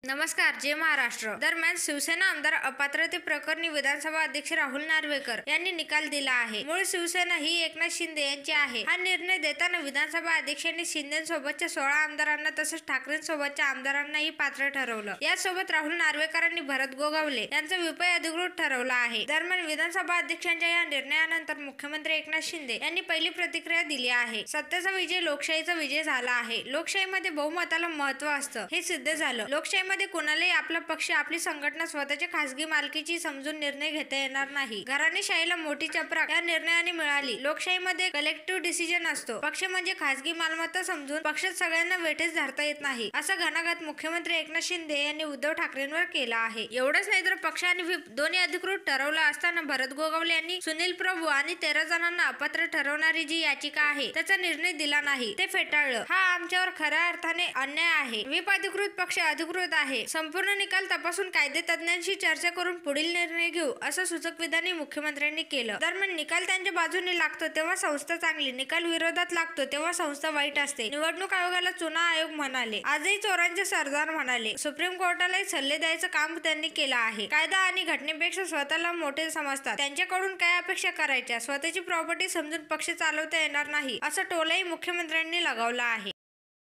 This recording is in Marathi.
नमस्कार. जय महाराष्ट्र. दरम्यान शिवसेना आमदार अपात्रते प्रकरणी विधानसभा अध्यक्ष राहुल नार्वेकर यांनी निकाल दिला आहे. मूळ शिवसेना ही एकनाथ शिंदे यांची आहे. हा निर्णय देताना विधानसभा अध्यक्षांनी शिंदेसोबतच्या 16 आमदारांना तसंच ठाकरेंसोबतच्या आमदारांनाही पात्र ठरवलं. यासोबत राहुल नार्वेकरांनी भरत गोगावले यांचा विजय अधिकृत ठरवला आहे. दरम्यान विधानसभा अध्यक्षांच्या या निर्णयानंतर मुख्यमंत्री एकनाथ शिंदे यांनी पहिली प्रतिक्रिया दिली आहे. सत्तेचा विजय लोकशाहीचा विजय झाला आहे. लोकशाहीमध्ये बहुमताला महत्त्व असतं हे सिद्ध झालं. लोकशाहीमध्ये कोणालाही आपला पक्ष आपली संघटना स्वतःच्या खासगी मालकीची समजून निर्णय घेता येणार नाही. घराणेशाहीला मोठी चपराक या निर्णयाने मिळाली. लोकशाहीमध्ये कलेक्टिव्ह डिसिजन असतो. पक्ष म्हणजे खासगी मालमत्ता समजून पक्षात सगळ्यांना वेठीस धरता येत नाही असा घणाघात मुख्यमंत्री एकनाथ शिंदे यांनी उद्धव ठाकरेंवर केला आहे. एवढंच नाही तर पक्ष आणि व्हीप दोन्ही अधिकृत ठरवलं असताना भरत गोगावले यांनी सुनील प्रभू आणि 13 जणांना अपात्र ठरवणारी जी याचिका आहे त्याचा निर्णय दिला नाही, ते फेटाळलं. हा आमच्यावर खऱ्या अर्थाने अन्याय आहे. व्हीप अधिकृत पक्ष अधिकृत आहे. संपूर्ण निकाल तपासून कायदे तज्ञांशी चर्चा करून पुढील निर्णय घेऊ असं सूचक विधानही मुख्यमंत्र्यांनी केलं. दरम्यान निकाल त्यांच्या बाजूने लागतो तेव्हा संस्था चांगली, निकाल विरोधात लागतो तेव्हा संस्था वाईट असते. निवडणूक आयोगाला चुना आयोग म्हणाले, आजही चोरांचे सरदार म्हणाले. सुप्रीम कोर्टालाही सल्ले द्यायचं काम त्यांनी केलं आहे. कायदा आणि घटनेपेक्षा स्वतःला मोठे समजतात. त्यांच्याकडून काय अपेक्षा करायच्या? स्वतःची प्रॉपर्टी समजून पक्ष चालवता येणार नाही असा टोलाही मुख्यमंत्र्यांनी लगावला आहे.